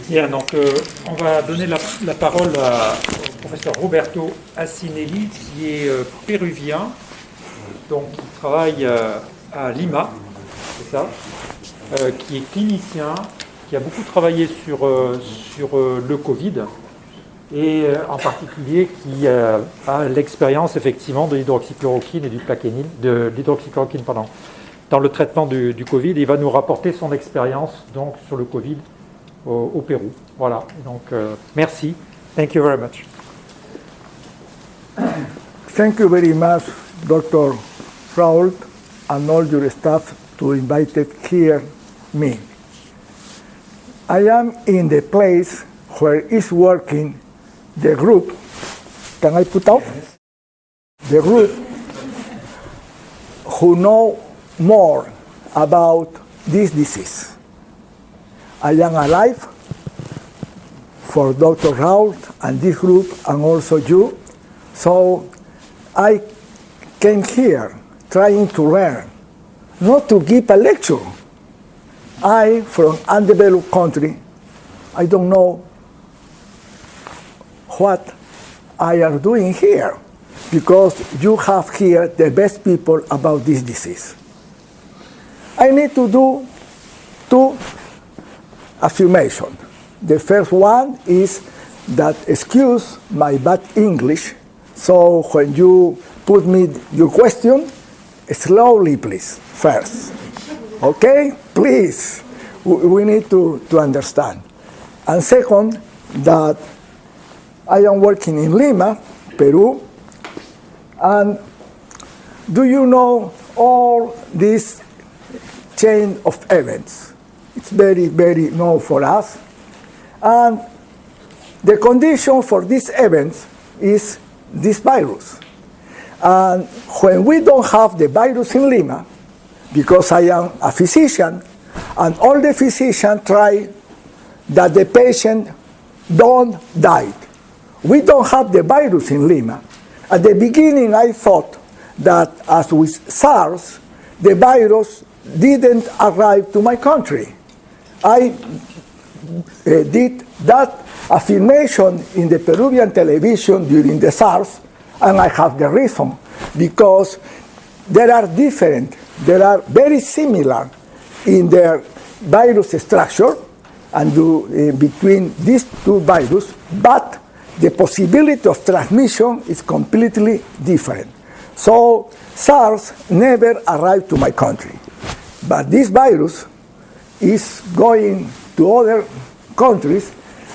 Bien, donc on va donner la parole au professeur Roberto Accinelli, qui est péruvien, donc qui travaille à Lima, c'est ça, qui est clinicien, qui a beaucoup travaillé sur le Covid, et en particulier qui a l'expérience effectivement de l'hydroxychloroquine et du plaquenil, de l'hydroxychloroquine, pardon, dans le traitement du Covid. Et il va nous rapporter son expérience donc sur le Covid au Pérou. Voilà, donc merci. Thank you very much. Thank you very much, Dr. Raoul, and all your staff to invite here me. I am in the place where is working the group. Can I put out? The group who know more about this disease. I am alive for Dr. Raoul and this group and also you. So I came here trying to learn, not to give a lecture. I, from undeveloped country, I don't know what I am doing here because you have here the best people about this disease. I need to do two affirmations. The first one is that excuse my bad English, so when you put me your question, slowly please, first. Okay? Please, we need to understand. And second, that I am working in Lima, Peru, and do you know all this chain of events? It's very, very known for us. And the condition for these events is this virus. And when we don't have the virus in Lima, because I am a physician, and all the physicians try that the patient don't die. We don't have the virus in Lima. At the beginning, I thought that as with SARS, the virus didn't arrive to my country. I did that affirmation in the Peruvian television during the SARS, and I have the reason, because they are different, they are very similar in their virus structure and between these two viruses, but the possibility of transmission is completely different. So SARS never arrived to my country, but this virus is going to other countries,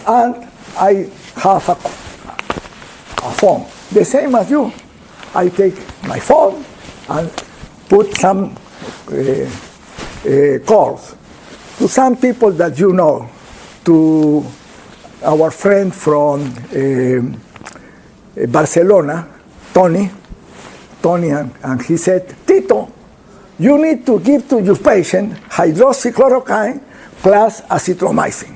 and I have a phone, the same as you. I take my phone and put some calls to some people that you know, to our friend from Barcelona, Tony, and he said, Tito, you need to give to your patient hydroxychloroquine plus azithromycin.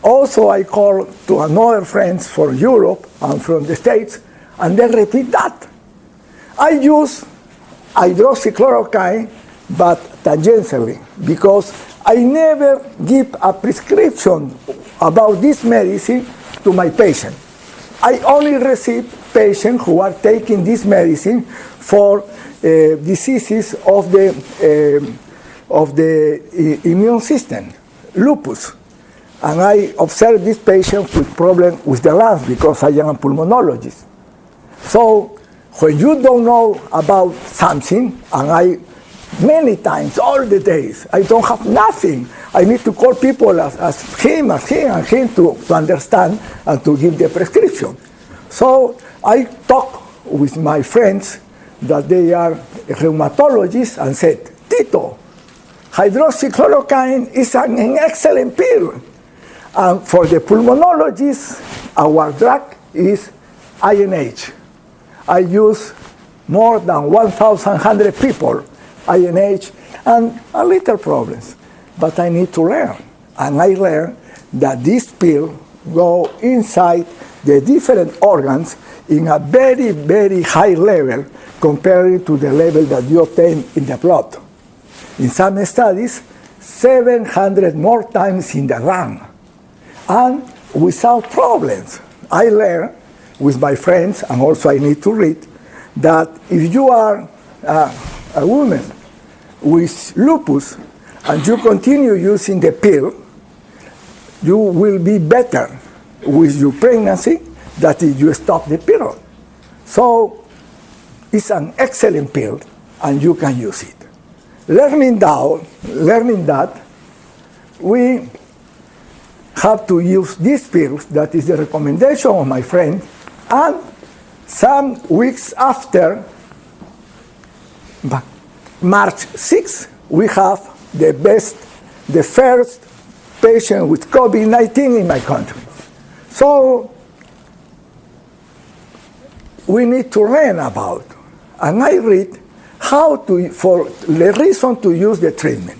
Also, I call to another friends from Europe and from the States, and they repeat that. I use hydroxychloroquine, but tangentially, because I never give a prescription about this medicine to my patient. I only receive patients who are taking this medicine for diseases of the immune system, lupus. And I observe this patient with problem with the lungs because I am a pulmonologist. So when you don't know about something, and I many times, all the days, I don't have nothing. I need to call people as him to understand and to give the prescription. So I talk with my friends that they are rheumatologists and said, Tito, hydroxychloroquine is an excellent pill. And for the pulmonologists, our drug is INH. I use more than 1,100 people, INH, and a little problems. But I need to learn. And I learned that this pill go inside the different organs in a very, very high level compared to the level that you obtain in the blood. In some studies, 700 more times in the lung. and without problems. I learned with my friends, and also I need to read, that if you are a woman with lupus and you continue using the pill, you will be better with your pregnancy than if you stop the pill. So it's an excellent pill, and you can use it. Learning that, we have to use these pills, that is the recommendation of my friend, and some weeks after, March 6th, we have the first patient with COVID-19 in my country. So we need to learn about, and I read for the reason to use the treatment.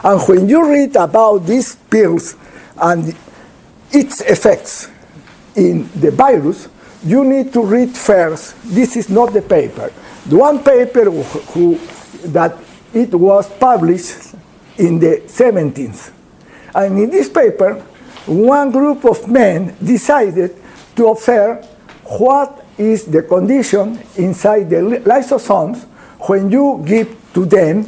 And when you read about these pills and its effects in the virus, you need to read first. This is not the paper. The one paper that it was published in the 17th. And in this paper, one group of men decided to observe what is the condition inside the lysosomes when you give to them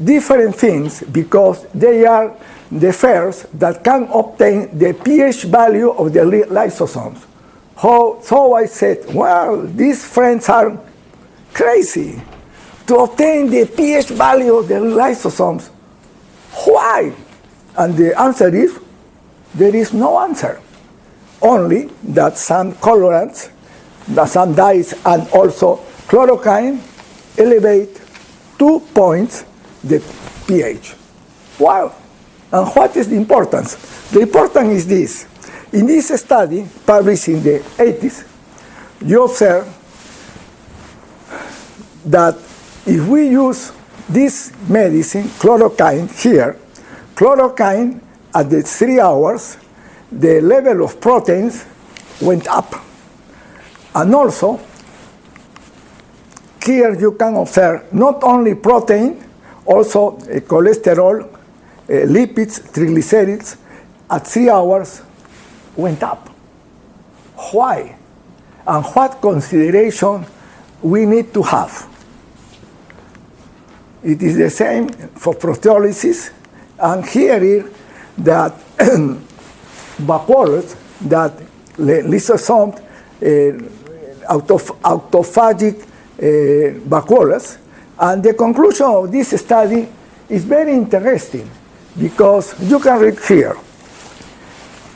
different things, because they are the first that can obtain the pH value of the lysosomes. So I said, well, these friends are crazy to obtain the pH value of the lysosomes. Why? And the answer is, there is no answer. Only that some colorants, that some dyes, and also chloroquine elevate 2 points the pH. Well, and what is the importance? The importance is this. In this study, published in the 80s, you observe that if we use this medicine, chloroquine here, chloroquine at the 3 hours, the level of proteins went up. And also, here you can observe not only protein, also cholesterol, lipids, triglycerides at 3 hours went up. Why? And what consideration we need to have? It is the same for proteolysis, and here is that vacuoles, that lysosomes, autophagic vacuoles, and the conclusion of this study is very interesting, because you can read here.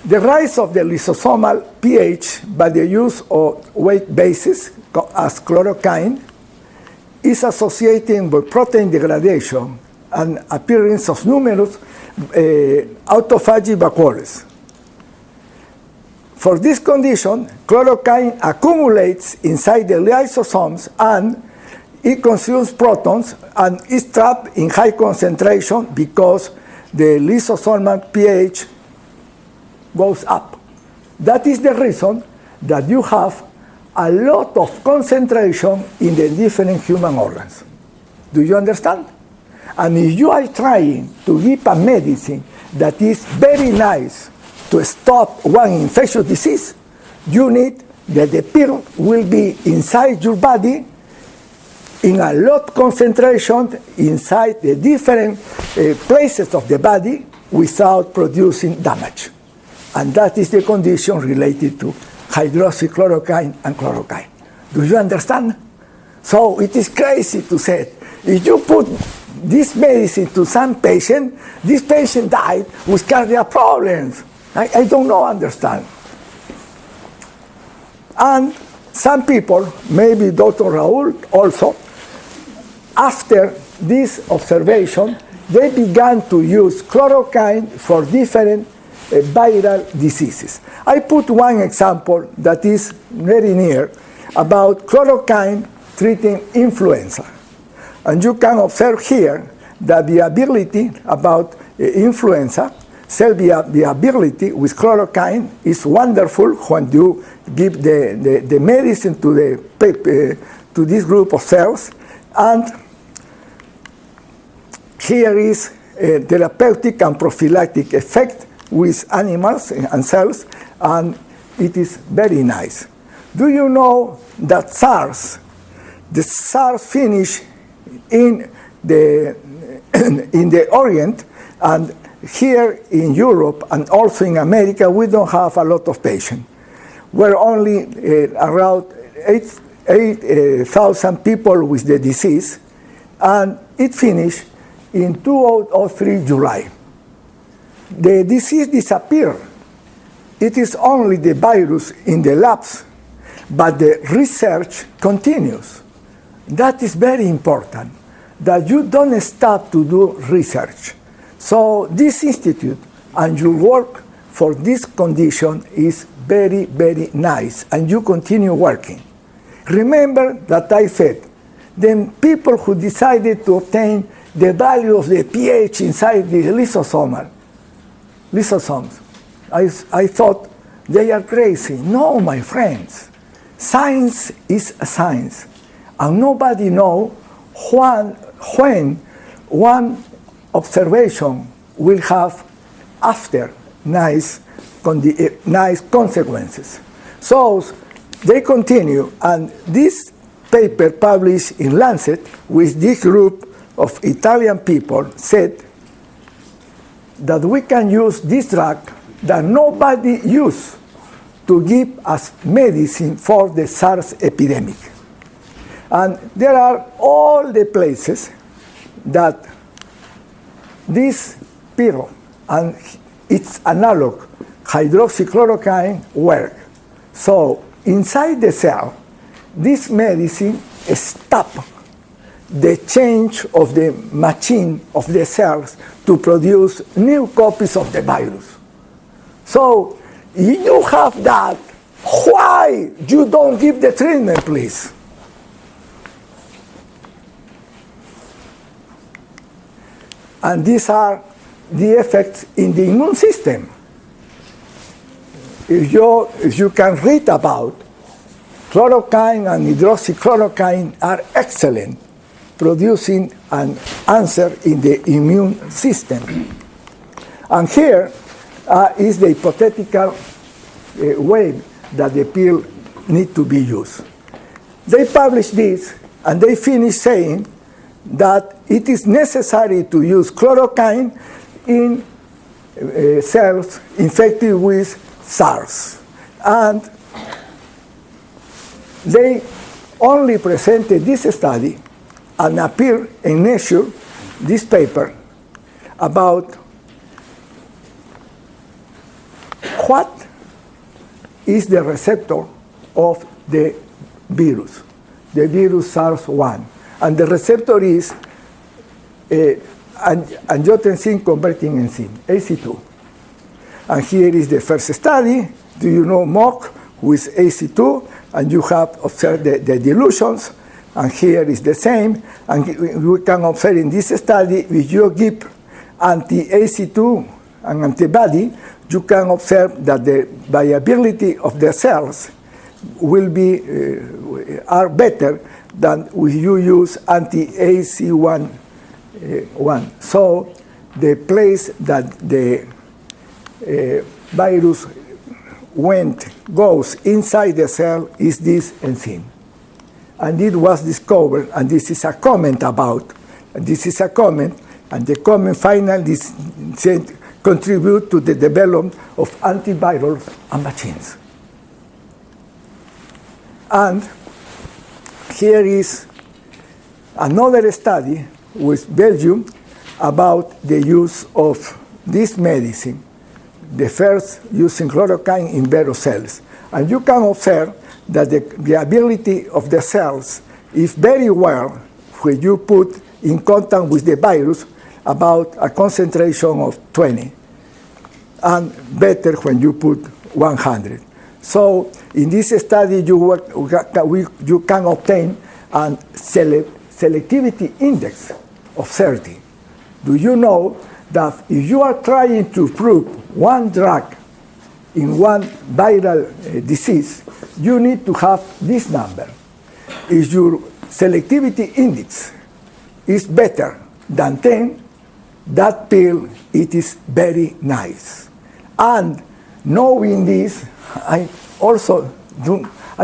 The rise of the lysosomal pH by the use of weight bases as chloroquine is associated with protein degradation and appearance of numerous autophagic vacuoles. For this condition, chloroquine accumulates inside the lysosomes and it consumes protons and is trapped in high concentration because the lysosomal pH goes up. That is the reason that you have a lot of concentration in the different human organs. Do you understand? And if you are trying to give a medicine that is very nice to stop one infectious disease, you need that the pill will be inside your body in a lot concentration inside the different places of the body without producing damage. And that is the condition related to hydroxychloroquine and chloroquine. Do you understand? So it is crazy to say, if you put this medicine to some patient, this patient died with cardiac problems. I don't know, understand. And some people, maybe Dr. Raul also, after this observation, they began to use chloroquine for different viral diseases. I put one example that is very near about chloroquine treating influenza. And you can observe here that the ability about influenza, cell viability with chloroquine is wonderful when you give the medicine to this group of cells. And here is a therapeutic and prophylactic effect with animals and cells, and it is very nice. Do you know that the SARS finished in the Orient, and here in Europe and also in America, we don't have a lot of patients. We're only around 8,000 people with the disease, and it finished in 2003 July. The disease disappeared. It is only the virus in the labs, but the research continues. That is very important, that you don't stop to do research. So this institute and your work for this condition is very, very nice, and you continue working. Remember that I said, the people who decided to obtain the value of the pH inside the lysosomes, I thought they are crazy. No, my friends. Science is a science, and nobody knows when one observation will have after nice consequences. So they continue, and this paper published in Lancet with this group of Italian people said that we can use this drug that nobody used to give as medicine for the SARS epidemic. And there are all the places that this pyrrole and its analog, hydroxychloroquine, work. So inside the cell, this medicine stops the change of the machine of the cells to produce new copies of the virus. So if you have that, why you don't give the treatment, please? And these are the effects in the immune system. If you can read about chloroquine and hydroxychloroquine are excellent, producing an answer in the immune system. And here is the hypothetical way that the pill need to be used. They published this, and they finished saying that it is necessary to use chloroquine in cells infected with SARS. And they only presented this study and appeared in Nature, this paper, about what is the receptor of the virus SARS-1. And the receptor is angiotensin converting enzyme, AC2. And here is the first study. Do you know MOC with AC2? And you have observed the dilutions. And here is the same. And we can observe in this study, if you give anti-AC2 an antibody, you can observe that the viability of the cells will be are better than if you use anti-AC1. So the place that the virus goes inside the cell is this enzyme. And it was discovered, and this is a comment about, and this is a comment, and the comment finally said, contribute to the development of antivirals and vaccines. And here is another study with Belgium about the use of this medicine, the first using chloroquine in viral cells. And you can observe that the ability of the cells is very well when you put in contact with the virus about a concentration of 20, and better when you put 100. So in this study, you can obtain a selectivity index of 30. Do you know that if you are trying to prove one drug in one viral disease, you need to have this number. If your selectivity index is better than 10, that pill, it is very nice. And knowing this, I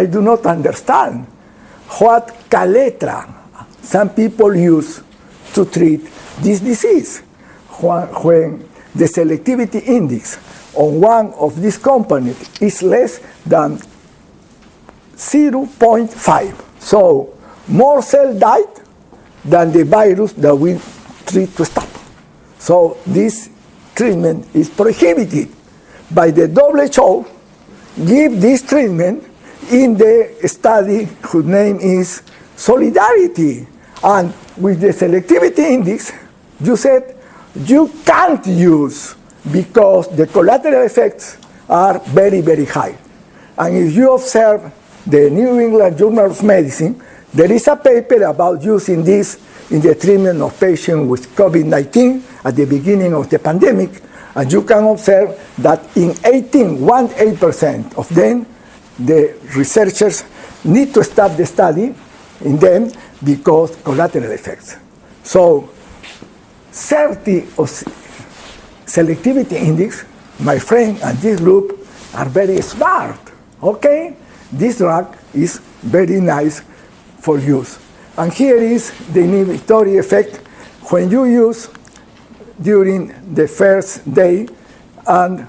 do not understand what caletra some people use to treat this disease. When the selectivity index on one of these components is less than 0.5. So more cells died than the virus that we treat to stop. So this treatment is prohibited by the WHO. Give this treatment in the study whose name is Solidarity. And with the selectivity index, you said you can't use because the collateral effects are very, very high. And if you observe the New England Journal of Medicine, there is a paper about using this in the treatment of patients with COVID-19 at the beginning of the pandemic, and you can observe that in 18% of them, the researchers need to stop the study in them because collateral effects. So 30 of selectivity index, my friend and this group are very smart, okay? This drug is very nice for use. And here is the inhibitory effect when you use during the first day, and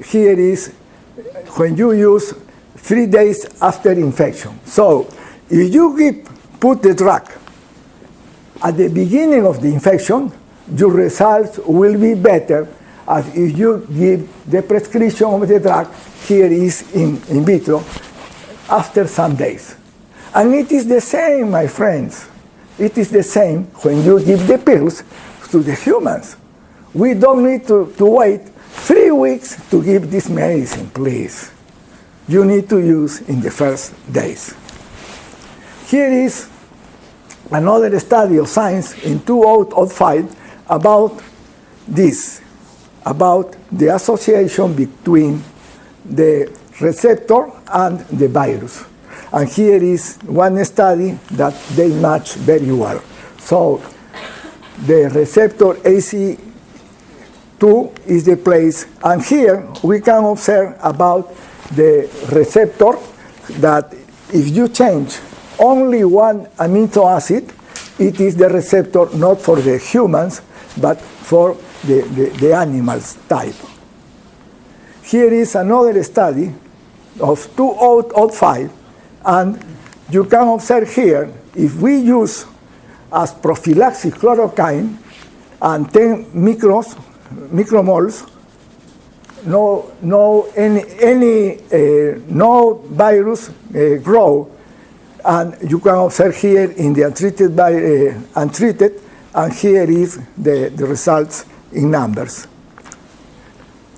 here is when you use 3 days after infection. So if you put the drug at the beginning of the infection, your results will be better as if you give the prescription of the drug, here is in vitro, after some days. And it is the same, my friends. It is the same when you give the pills to the humans. We don't need to wait 3 weeks to give this medicine, please. You need to use in the first days. Here is another study of Science in 2005 about this, about the association between the receptor and the virus. And here is one study that they match very well. So the receptor AC2 is the place, and here we can observe about the receptor that if you change only one amino acid, it is the receptor not for the humans, but for the animals type. Here is another study of 2005, and you can observe here, if we use as prophylaxis chloroquine and 10 micromoles, no virus grow, and you can observe here in the untreated, and here is the results in numbers.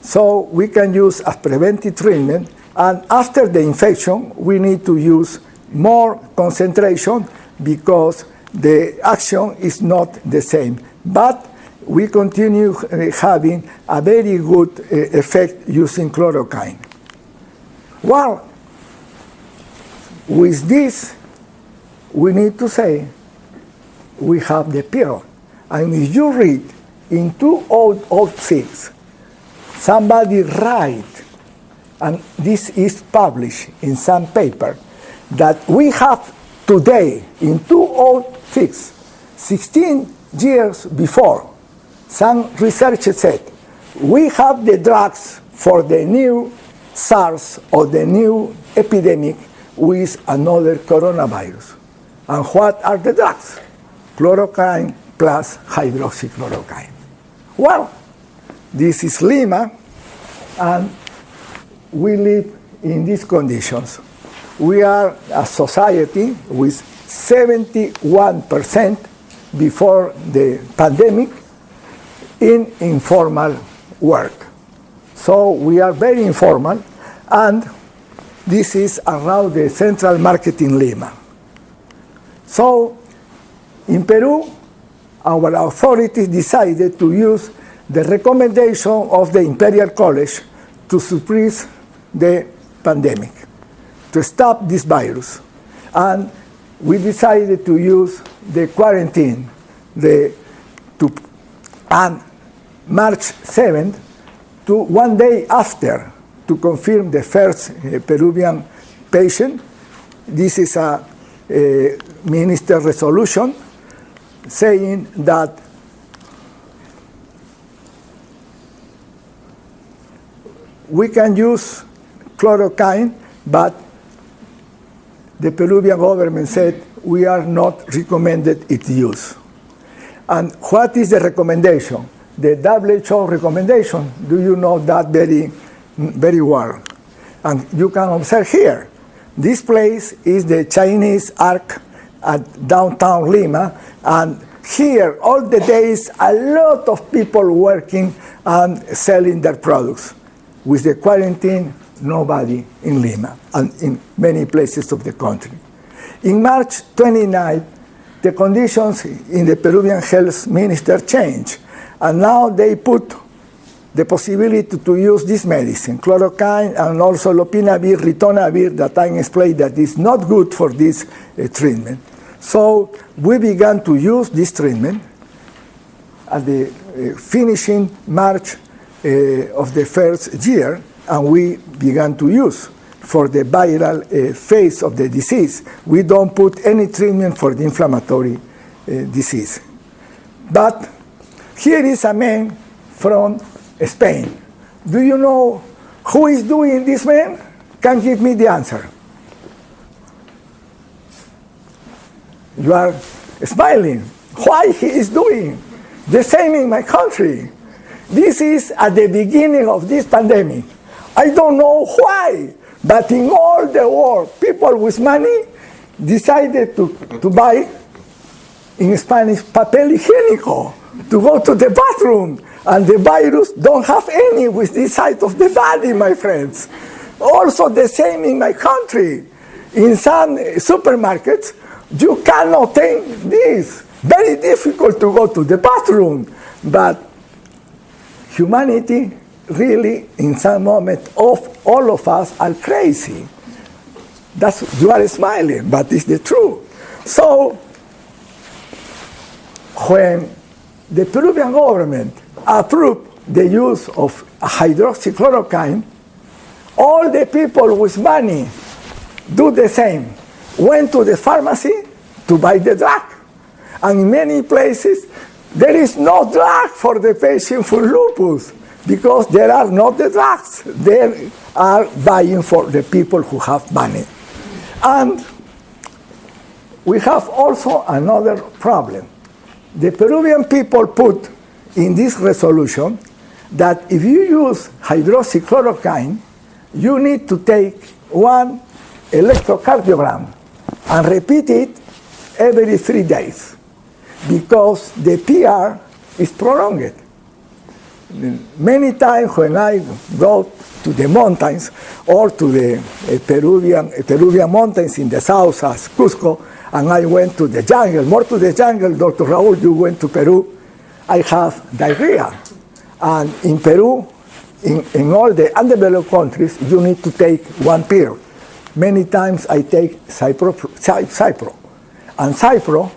So we can use as preventive treatment, and after the infection, we need to use more concentration because the action is not the same. But we continue having a very good effect using chloroquine. Well, with this, we need to say we have the pill. And if you read in 2006, somebody write, and this is published in some paper, that we have today, in 2006, 16 years before, some researchers said, we have the drugs for the new SARS or the new epidemic with another coronavirus. And what are the drugs? Chloroquine plus hydroxychloroquine. Well, this is Lima, and we live in these conditions. We are a society with 71% before the pandemic in informal work. So we are very informal, and this is around the central market in Lima. So in Peru, our authorities decided to use the recommendation of the Imperial College to suppress the pandemic, to stop this virus. And we decided to use the quarantine. And March 7th, one day after to confirm the first Peruvian patient. This is a minister resolution saying that we can use chloroquine, but the Peruvian government said we are not recommended its use. And what is the recommendation? The WHO recommendation, do you know that very, very well? And you can observe here, this place is the Chinese Arc at downtown Lima, and here all the days a lot of people working and selling their products. With the quarantine, nobody in Lima and in many places of the country. In March 29, the conditions in the Peruvian health minister changed, and now they put the possibility to use this medicine, chloroquine and also lopinavir, ritonavir, that I explained that is not good for this treatment. So we began to use this treatment at the finishing March of the first year, and we began to use for the viral phase of the disease. We don't put any treatment for the inflammatory disease. But here is a man from Spain. Do you know who is doing this, man? Can give me the answer. You are smiling. Why he is doing the same in my country? This is at the beginning of this pandemic. I don't know why, but in all the world, people with money decided to buy, in Spanish, papel higiénico, to go to the bathroom. And the virus don't have any with this side of the body, my friends. Also the same in my country. In some supermarkets, you cannot obtain this. Very difficult to go to the bathroom. But humanity really, in some moment, all of us are crazy. You are smiling, but it's the truth. So, when the Peruvian government approved the use of hydroxychloroquine, all the people with money do the same. Went to the pharmacy to buy the drug. And in many places, there is no drug for the patient for lupus because there are not the drugs. They are buying for the people who have money. And we have also another problem. The Peruvian people put in this resolution that if you use hydroxychloroquine, you need to take one electrocardiogram and repeat it every 3 days because the PR is prolonged. Many times when I go to the mountains or to the Peruvian mountains in the south as Cusco, and I went to the jungle, more to the jungle, Dr. Raul, you went to Peru, I have diarrhea. And in Peru, in all the undeveloped countries, you need to take one pill. Many times I take Cypro. And Cypro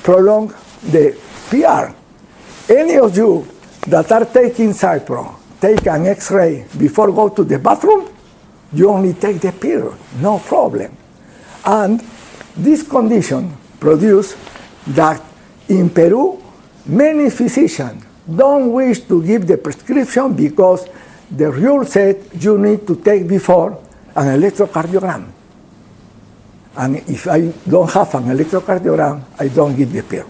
prolong the PR. Any of you that are taking Cypro, take an X-ray before go to the bathroom, you only take the pill, no problem. And this condition produced that in Peru, many physicians don't wish to give the prescription because the rule said you need to take before an electrocardiogram. And if I don't have an electrocardiogram, I don't give the pill.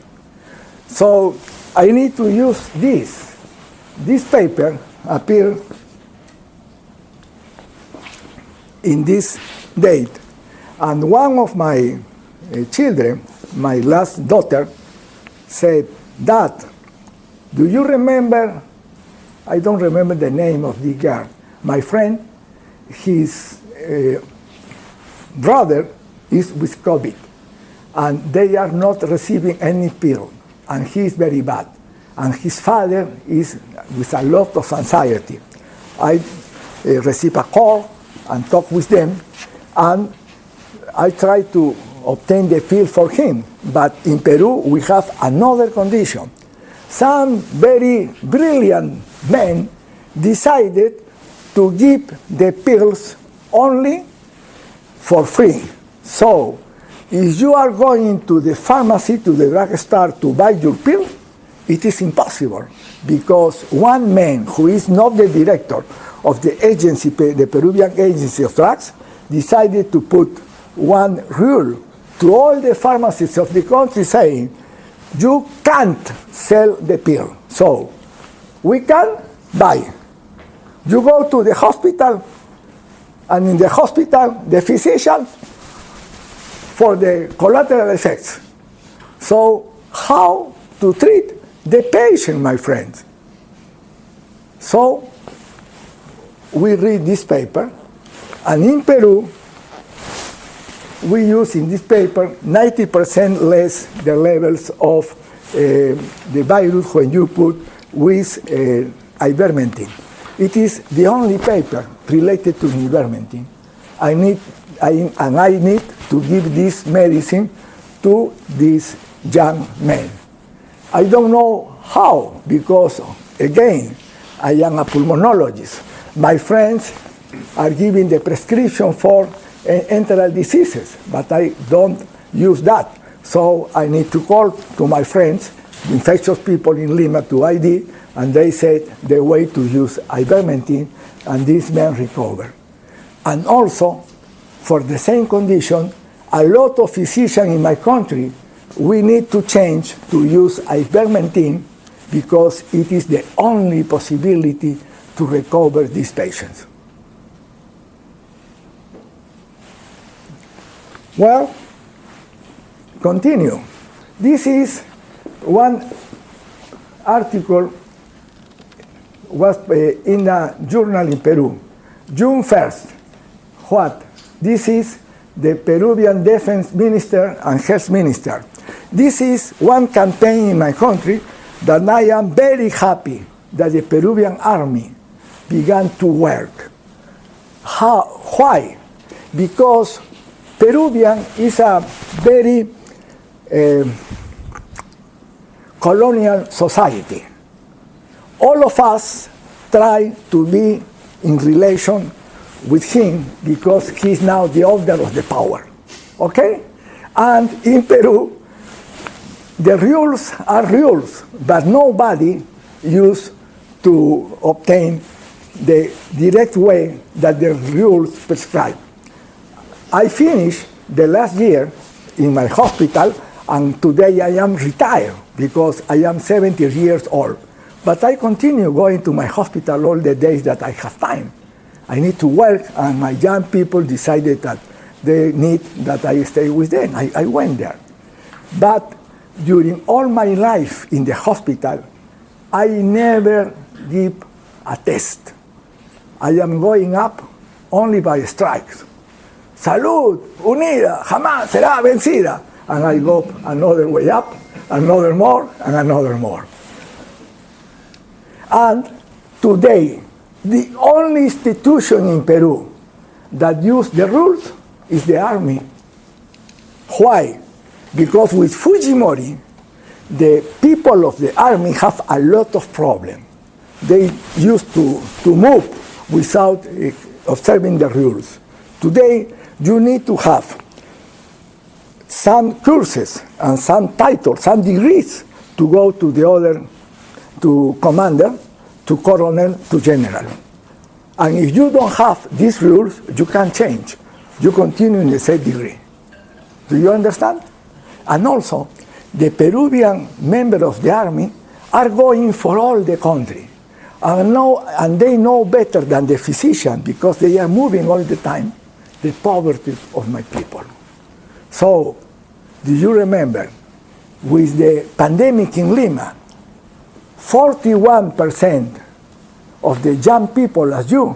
So I need to use this. This paper appeared in this date. And one of my children, my last daughter, said, "Dad, do you remember," I don't remember the name of the girl, my friend, his brother is with COVID, and they are not receiving any pill, and he is very bad, and his father is with a lot of anxiety. I receive a call and talk with them, and I try to obtain the pill for him, but in Peru we have another condition. Some very brilliant men decided to give the pills only for free. So, if you are going to the pharmacy, to the drugstore to buy your pill, it is impossible, because one man who is not the director of the agency, the Peruvian Agency of Drugs, decided to put one rule to all the pharmacists of the country saying, you can't sell the pill. So, we can buy. You go to the hospital, and in the hospital, the physician for the collateral effects. So, how to treat the patient, my friends? So, we read this paper, and in Peru, we use in this paper 90% less the levels of the virus when you put with ivermectin. It is the only paper related to ivermectin. I need to give this medicine to this young man. I don't know how, because again, I am a pulmonologist. My friends are giving the prescription for enteral diseases, but I don't use that. So I need to call to my friends, infectious people in Lima, to ID, and they said the way to use ivermectin, and this man recovered. And also, for the same condition, a lot of physicians in my country, we need to change to use ivermectin, because it is the only possibility to recover these patients. Well, continue. This is one article was in a journal in Peru, June 1st. What? This is the Peruvian Defense Minister and Health Minister. This is one campaign in my country that I am very happy that the Peruvian Army began to work. Why? Because Peruvian is a very colonial society. All of us try to be in relation with him because he's now the holder of the power. Okay? And in Peru, the rules are rules, but nobody used to obtain the direct way that the rules prescribe. I finished the last year in my hospital, and today I am retired because I am 70 years old. But I continue going to my hospital all the days that I have time. I need to work, and my young people decided that they need that I stay with them. I went there. But during all my life in the hospital, I never give a test. I am going up only by strikes. Salud, unida, jamás será vencida. And I go another way up, another more, and another more. And today, the only institution in Peru that uses the rules is the army. Why? Because with Fujimori, the people of the army have a lot of problems. They used to move without observing the rules. Today, you need to have some courses and some titles, some degrees to go to the other, to commander, to colonel, to general. And if you don't have these rules, you can't change. You continue in the same degree. Do you understand? And also, the Peruvian members of the army are going for all the country. And they know better than the physician, because they are moving all the time, the poverty of my people. So, do you remember, with the pandemic in Lima, 41% of the young people as you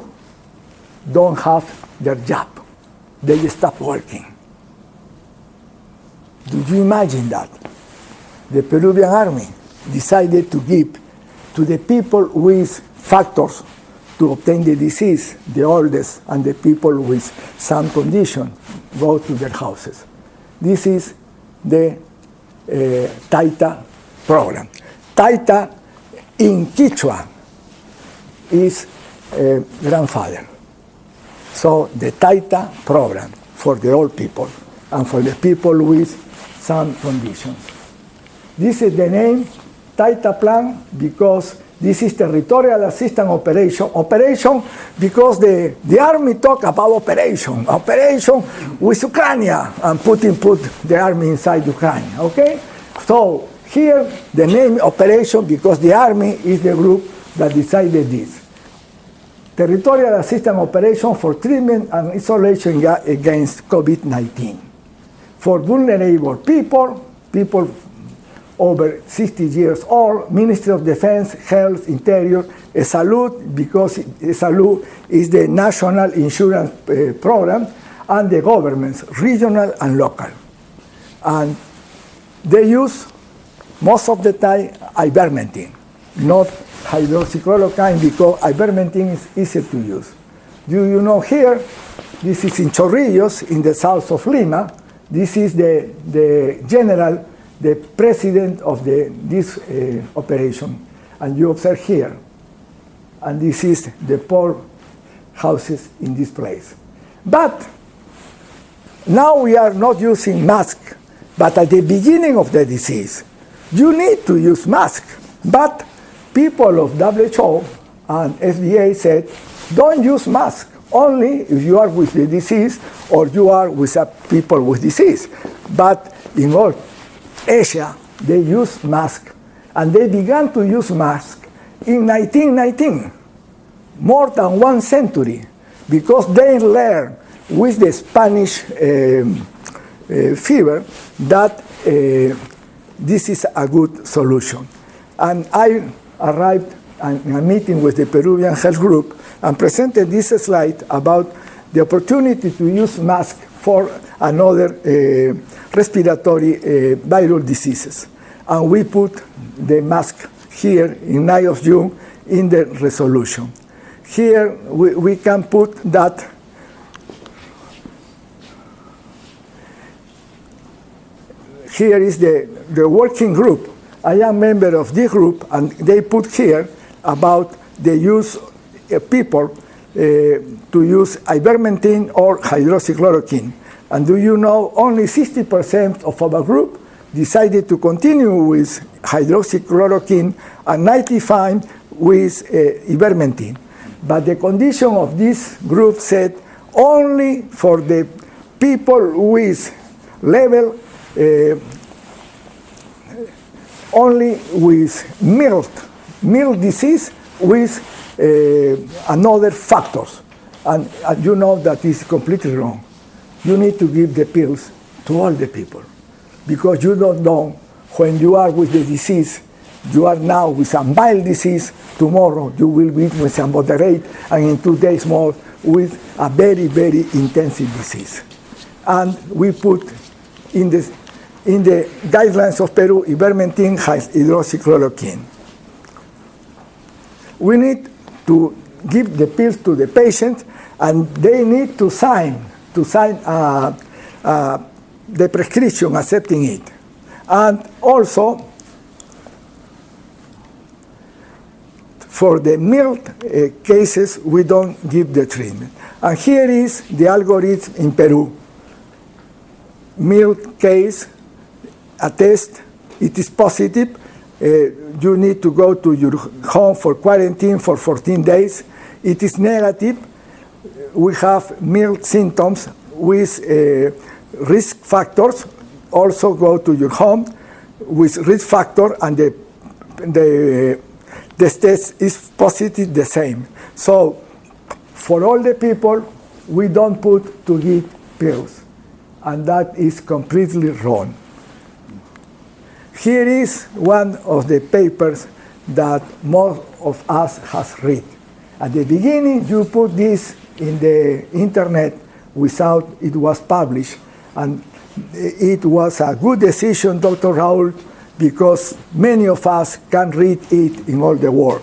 don't have their job. They stop working. Do you imagine that? The Peruvian army decided to give to the people with factors to obtain the disease, the oldest, and the people with some condition go to their houses. This is the Taita program. Taita in Quechua is grandfather. So the Taita program for the old people and for the people with some conditions. This is the name Taita plan because this is territorial assistance operation. Operation because the army talk about operation with Ukraine and put the army inside Ukraine. Okay, so here the name operation because the army is the group that decided this. Territorial assistance operation for treatment and isolation against COVID-19 for vulnerable people over 60 years old, Ministry of Defense, Health, Interior, Salud, because Salud is the national insurance program, and the governments, regional and local. And they use, most of the time, ivermectin, not hydroxychloroquine, because ivermectin is easy to use. Do you know here, this is in Chorrillos, in the south of Lima. This is the general, the president of this operation, and you observe here, and this is the poor houses in this place. But now we are not using masks, but at the beginning of the disease, you need to use masks. But people of WHO and FDA said, don't use masks, only if you are with the disease or you are with people with disease. But in all Asia, they use masks, and they began to use masks in 1919, more than 1 century, because they learned with the Spanish fever that this is a good solution. And I arrived in a meeting with the Peruvian health group and presented this slide about the opportunity to use masks for another respiratory viral diseases. And we put the mask here in 9th of June in the resolution. Here we can put that here is the working group. I am member of this group, and they put here about the use of people to use ivermectin or hydroxychloroquine. And do you know, only 60% of our group decided to continue with hydroxychloroquine and 95% with ivermectin. But the condition of this group said only for the people with level, only with mild disease with another factors. And you know that is completely wrong. You need to give the pills to all the people, because you don't know when you are with the disease, you are now with a mild disease, tomorrow you will be with a moderate, and in 2 days more with a very, very intensive disease. And we put in the guidelines of Peru, ivermectin has hydroxychloroquine. We need to give the pills to the patient, and they need to sign the prescription accepting it. And also, for the mild cases, we don't give the treatment. And here is the algorithm in Peru. Mild case, a test, it is positive. You need to go to your home for quarantine for 14 days. It is negative. We have mild symptoms with risk factors. Also go to your home with risk factor, and the test is positive, the same. So for all the people, we don't put to give pills, and that is completely wrong. Here is one of the papers that most of us has read. At the beginning, you put this in the internet without it was published, and it was a good decision, Dr. Raul, because many of us can read it in all the world.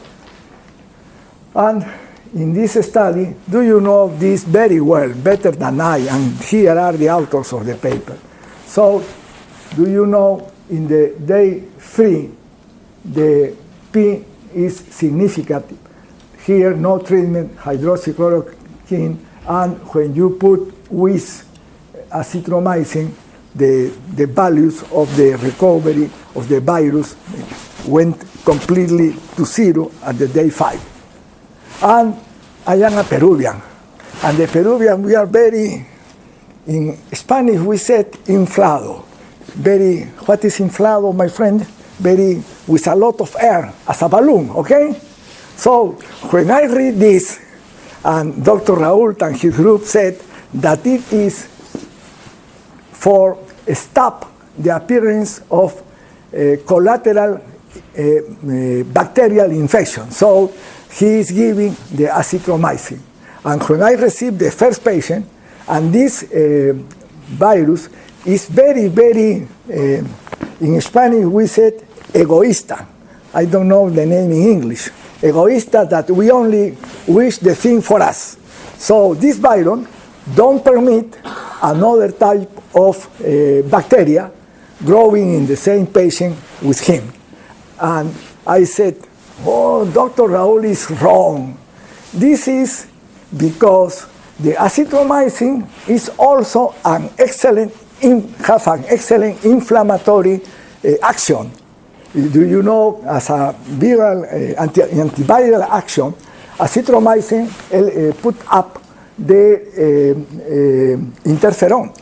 And in this study, do you know this very well, better than I, and here are the authors of the paper. So, do you know in the day 3, the P is significant. here no treatment, hydroxychloroquine, and when you put with azithromycin, the values of the recovery of the virus went completely to zero at the day 5. And I am a Peruvian. And the Peruvian, we are very, in Spanish we said inflado. Very, what is inflado, my friend? Very, with a lot of air, as a balloon, okay? So when I read this, and Dr. Raúl and his group said that it is for stop the appearance of collateral bacterial infection. So he is giving the azithromycin. And when I received the first patient, and this virus is very, very, in Spanish we said egoísta. I don't know the name in English. Egoísta, that we only wish the thing for us. So this virus don't permit another type of bacteria growing in the same patient with him. And I said, oh, Dr. Raúl is wrong. This is because the azithromycin is also an excellent, have an excellent inflammatory action. Do you know, as a viral antiviral action, azithromycin put up the interferon.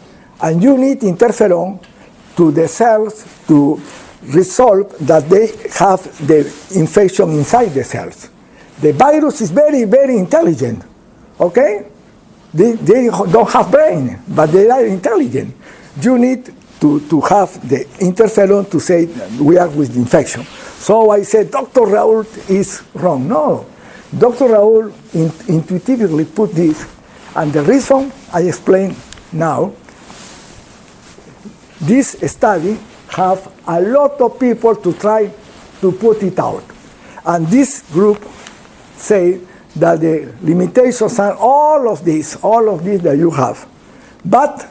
And you need interferon to the cells to resolve that they have the infection inside the cells. The virus is very, very intelligent, okay? They don't have brain, but they are intelligent. You need to have the interferon to say we are with the infection. So I said, Dr. Raúl is wrong. No, Dr. Raúl intuitively put this, and the reason I explain now, this study have a lot of people to try to put it out. And this group say that the limitations are all of this that you have. But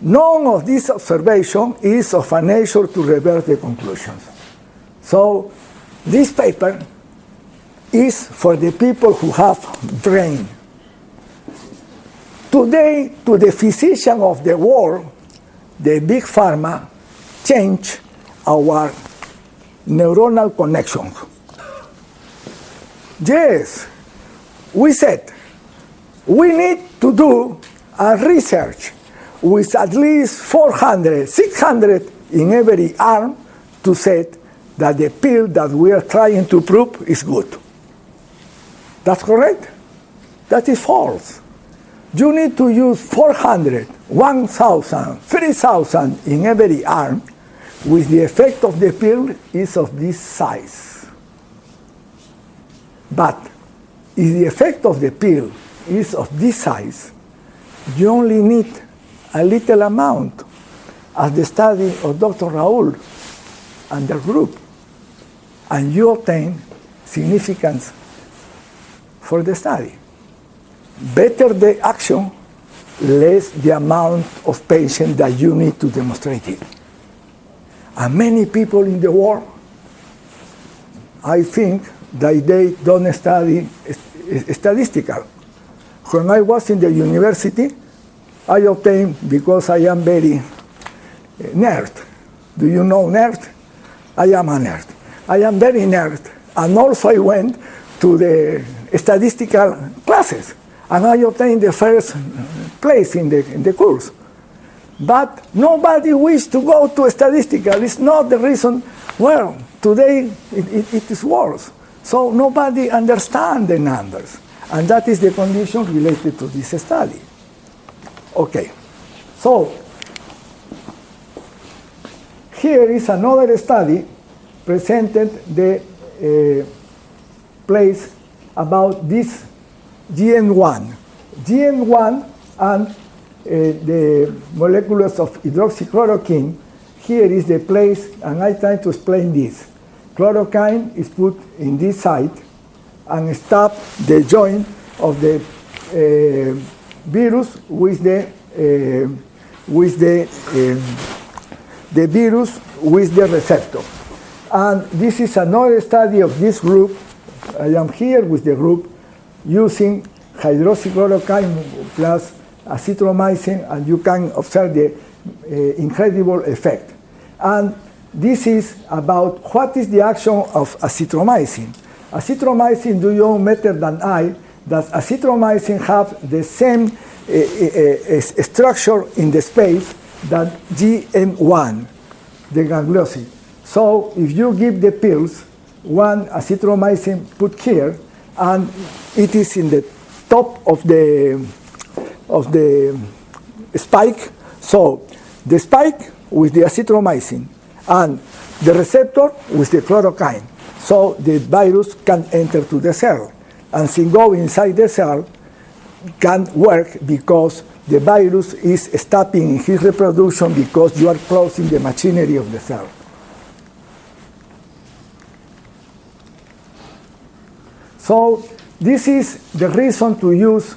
none of this observation is of a nature to reverse the conclusions. So this paper is for the people who have brain. Today, to the physician of the world, the big pharma change our neuronal connections. Yes, we said we need to do a research with at least 400, 600 in every arm to say that the pill that we are trying to prove is good. That's correct? That is false. You need to use 400, 1,000, 3,000 in every arm with the effect of the pill is of this size. But if the effect of the pill is of this size, you only need a little amount, as the study of Dr. Raúl and the group, and you obtain significance for the study. Better the action, less the amount of patients that you need to demonstrate it. And many people in the world, I think that they don't study statistical. When I was in the university, I obtained, because I am very nerd. Do you know nerd? I am a nerd. I am very nerd. And also I went to the statistical classes. And I obtained the first place in the course. But nobody wished to go to statistical. It's not the reason. Well, today it is worse. So nobody understands the numbers. And that is the condition related to this study. Okay, so here is another study presented the place about this GN1. GN1 and the molecules of hydroxychloroquine. Here is the place, and I try to explain this. Chloroquine is put in this site and stop the joint of the virus with the virus with the receptor. And this is another study of this group. I am here with the group, using hydroxychloroquine plus azithromycin, and you can observe the incredible effect. And this is about what is the action of azithromycin. Azithromycin, do you know better than I, that azithromycin have the same structure in the space that GM1, the ganglioside. So if you give the pills, one azithromycin put here, and it is in the top of the spike. So the spike with the azithromycin and the receptor with the chloroquine. So the virus can enter to the cell. And since go inside the cell, can work because the virus is stopping his reproduction because you are closing the machinery of the cell. So this is the reason to use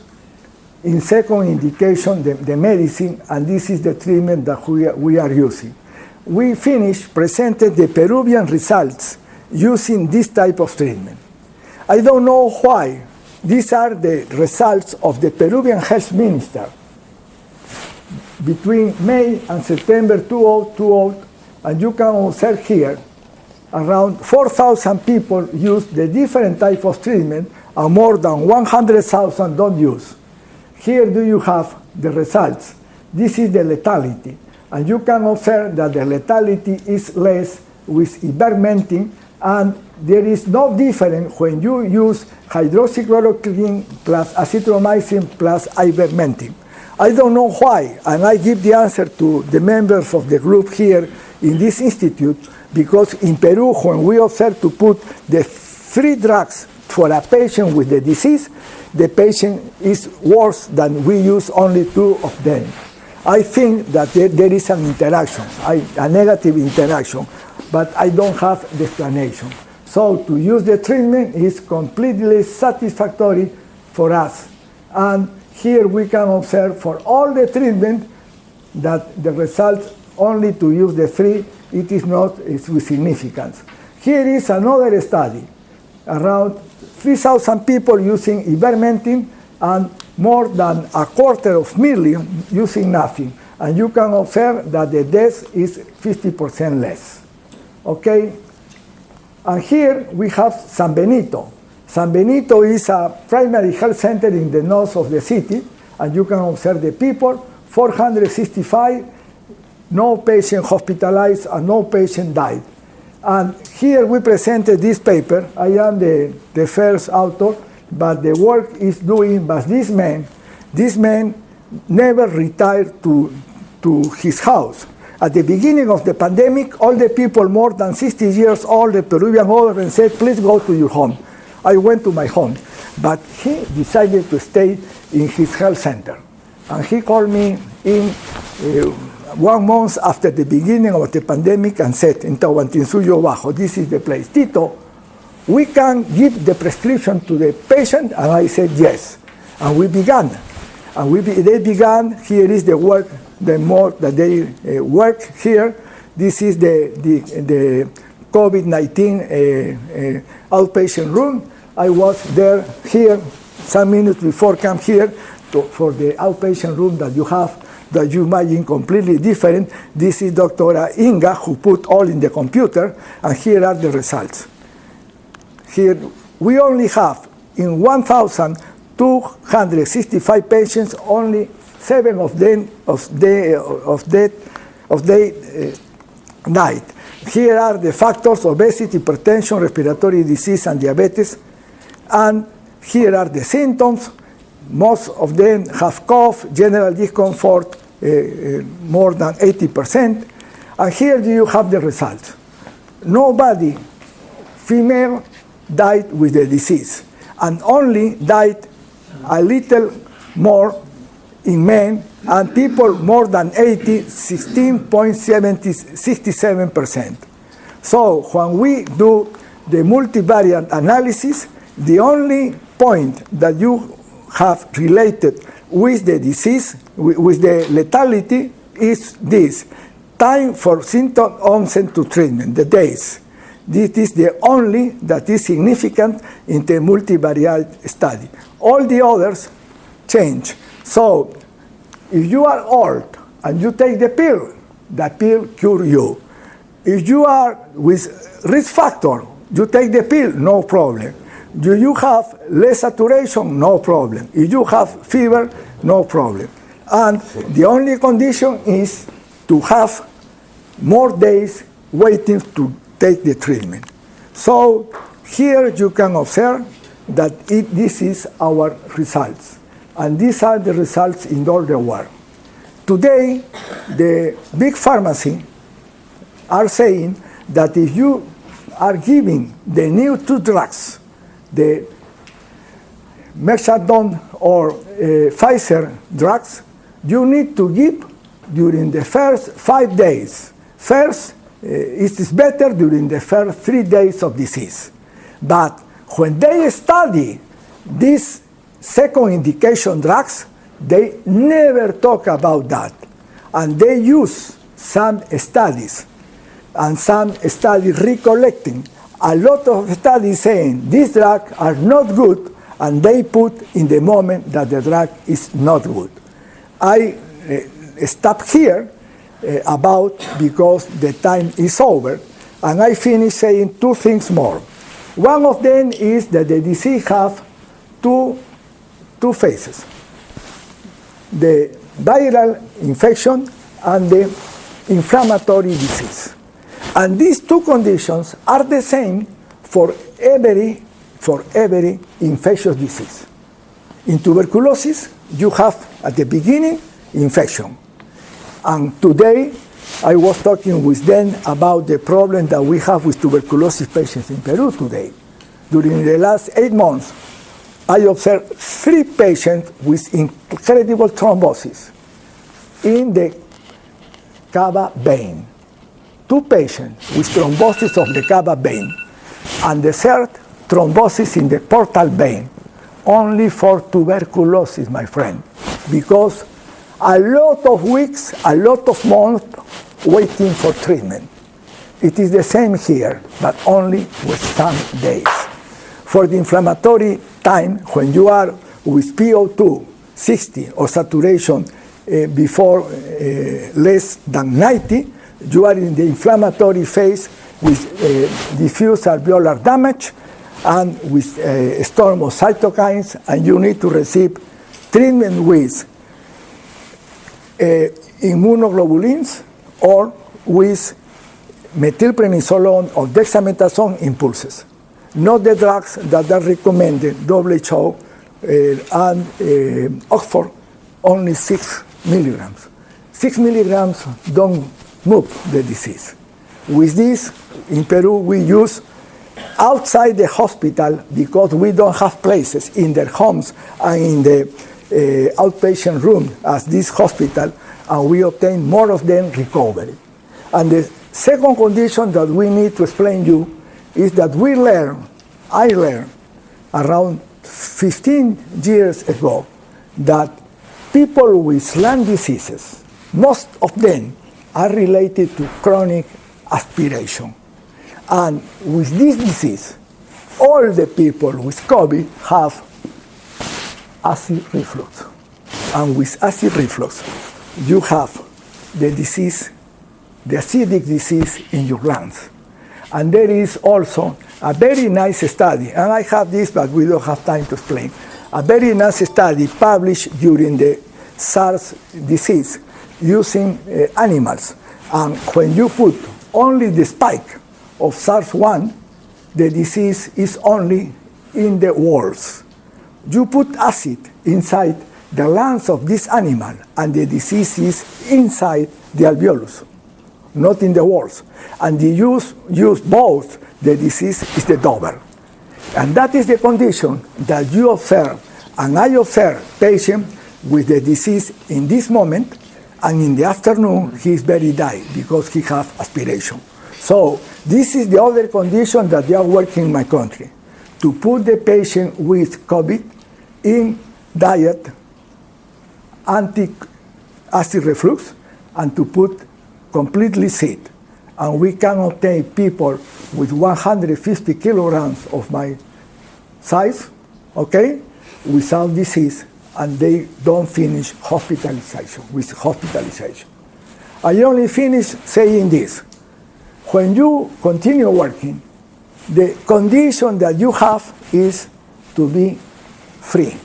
in second indication the medicine, and this is the treatment that we are using. We presented the Peruvian results using this type of treatment. I don't know why. These are the results of the Peruvian health minister between May and September 2020, and you can observe here around 4,000 people use the different type of treatment, and more than 100,000 don't use. Here do you have the results. This is the lethality, and you can observe that the lethality is less with ivermectin, and there is no difference when you use hydroxychloroquine plus azithromycin plus ivermectin. I don't know why, and I give the answer to the members of the group here in this institute, because in Peru, when we observe to put the 3 drugs for a patient with the disease, the patient is worse than we use only 2 of them. I think that there is an interaction, a negative interaction, but I don't have the explanation. So to use the treatment is completely satisfactory for us. And here we can observe for all the treatment that the results only to use the 3, it is not with significance. Here is another study, around 3,000 people using ivermectin and more than 250,000 using nothing. And you can observe that the death is 50% less. Okay? And here we have San Benito. San Benito is a primary health center in the north of the city, and you can observe the people, 465, no patient hospitalized and no patient died. And here we presented this paper. I am the first author, but the work is doing by this man. This man never retired to his house. At the beginning of the pandemic, all the people more than 60 years old, the Peruvian government said, please go to your home. I went to my home, but he decided to stay in his health center. And he called me in 1 month after the beginning of the pandemic and said, in Tahuantinsuyo Bajo, this is the place. Tito, we can give the prescription to the patient? And I said, yes. And we began. And they began, here is the work, the more that they work here. This is the COVID-19 outpatient room. I was there here some minutes before come here for the outpatient room that you have, that you imagine completely different. This is Dr. Inga, who put all in the computer, and here are the results. Here we only have in 1,265 patients, only 7 of them died. Here are the factors: obesity, hypertension, respiratory disease, and diabetes. And here are the symptoms. Most of them have cough, general discomfort, more than 80%. And here you have the results. Nobody, female, died with the disease, and only died a little more in men, and people more than 80, 16.67%. So when we do the multivariate analysis, the only point that you have related with the disease, with the lethality, is this: time for symptom onset to treatment, the days. This is the only that is significant in the multivariate study. All the others change. So if you are old and you take the pill cures you. If you are with risk factor, you take the pill, no problem. Do you have less saturation? No problem. If you have fever, no problem. And the only condition is to have more days waiting to take the treatment. So here you can observe that this is our results. And these are the results in all the world. Today, the big pharmacy are saying that if you are giving the new two drugs, the Mercadon or Pfizer drugs, you need to give during the first 5 days. First, it is better during the first 3 days of disease. But when they study these second indication drugs, they never talk about that. And they use some studies and some studies recollecting a lot of studies saying these drugs are not good, and they put in the moment that the drug is not good. I stop here because the time is over, and I finish saying two things more. One of them is that the disease has two phases: the viral infection and the inflammatory disease. And these two conditions are the same for every infectious disease. In tuberculosis, you have at the beginning infection. And today, I was talking with them about the problem that we have with tuberculosis patients in Peru today. During the last 8 months, I observed 3 patients with incredible thrombosis in the cava vein. 2 patients with thrombosis of the cava vein, and the third, thrombosis in the portal vein, only for tuberculosis, my friend, because a lot of weeks, a lot of months waiting for treatment. It is the same here, but only with some days. For the inflammatory time, when you are with PO2 60 or saturation before less than 90, you are in the inflammatory phase with diffuse alveolar damage and with a storm of cytokines, and you need to receive treatment with immunoglobulins or with methylprednisolone or dexamethasone impulses. Not the drugs that are recommended, WHO and Oxford, only 6 milligrams. 6 milligrams don't move the disease. With this, in Peru, we use outside the hospital because we don't have places in their homes and in the outpatient room as this hospital, and we obtain more of them recovery. And the second condition that we need to explain you is that I learned around 15 years ago that people with lung diseases, most of them are related to chronic aspiration. And with this disease, all the people with COVID have acid reflux. And with acid reflux, you have the disease, the acidic disease in your lungs. And there is also a very nice study, and I have this, but we don't have time to explain. A very nice study published during the SARS disease using animals. And when you put only the spike of SARS-1, the disease is only in the walls. You put acid inside the lungs of this animal, and the disease is inside the alveolus, not in the walls. And you use both, the disease is the double. And that is the condition that you observe, and I observe patients with the disease in this moment, and in the afternoon he is very die because he has aspiration. So this is the other condition that they are working in my country, to put the patient with COVID in diet, anti-acid reflux, and to put completely sick. and we can obtain people with 150 kilograms of my size, okay, without disease, and they don't finish with hospitalization. I only finish saying this. When you continue working, the condition that you have is to be free,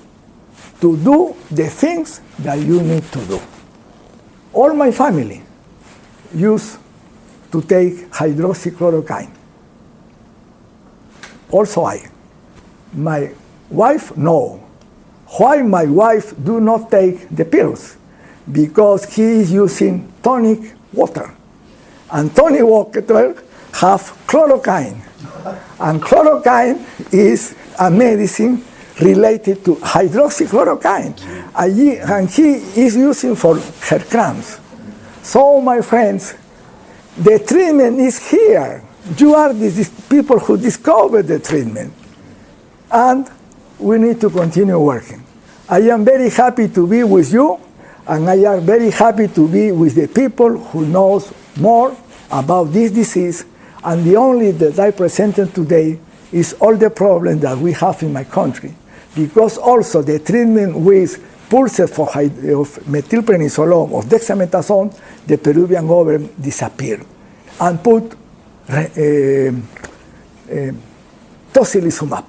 to do the things that you need to do. All my family used to take hydroxychloroquine. Also I. My wife, no. Why my wife do not take the pills? Because he is using tonic water. And tonic water have chloroquine. And chloroquine is a medicine related to hydroxychloroquine. And he is using for her cramps. So my friends, the treatment is here. You are the people who discovered the treatment. And we need to continue working. I am very happy to be with you, and I am very happy to be with the people who knows more about this disease, and the only that I presented today is all the problems that we have in my country, because also the treatment with pulses of methylprednisolone or dexamethasone, the Peruvian government disappeared and put tocilizumab.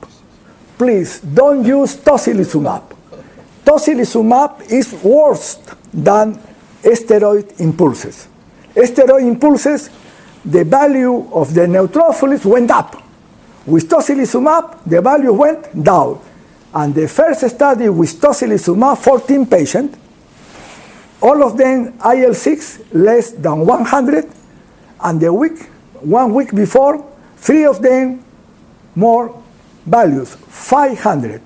Please don't use tocilizumab. Tocilizumab is worse than steroid impulses. Steroid impulses, the value of the neutrophils went up. With tocilizumab, the value went down. And the first study with tocilizumab, 14 patients, all of them IL-6 less than 100, and 1 week before, 3 of them more values, 500,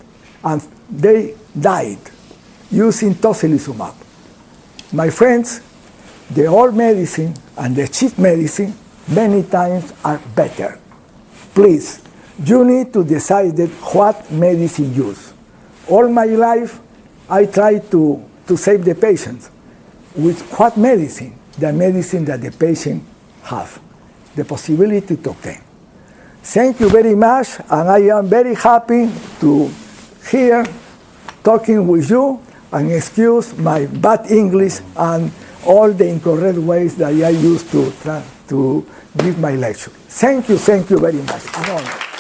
and they died using tocilizumab. My friends, the old medicine and the cheap medicine many times are better. Please, you need to decide what medicine use. All my life, I try to save the patients. With what medicine? The medicine that the patient have, the possibility to obtain. Thank you very much, and I am very happy to hear talking with you, and excuse my bad English and all the incorrect ways that I used to give my lecture. Thank you very much.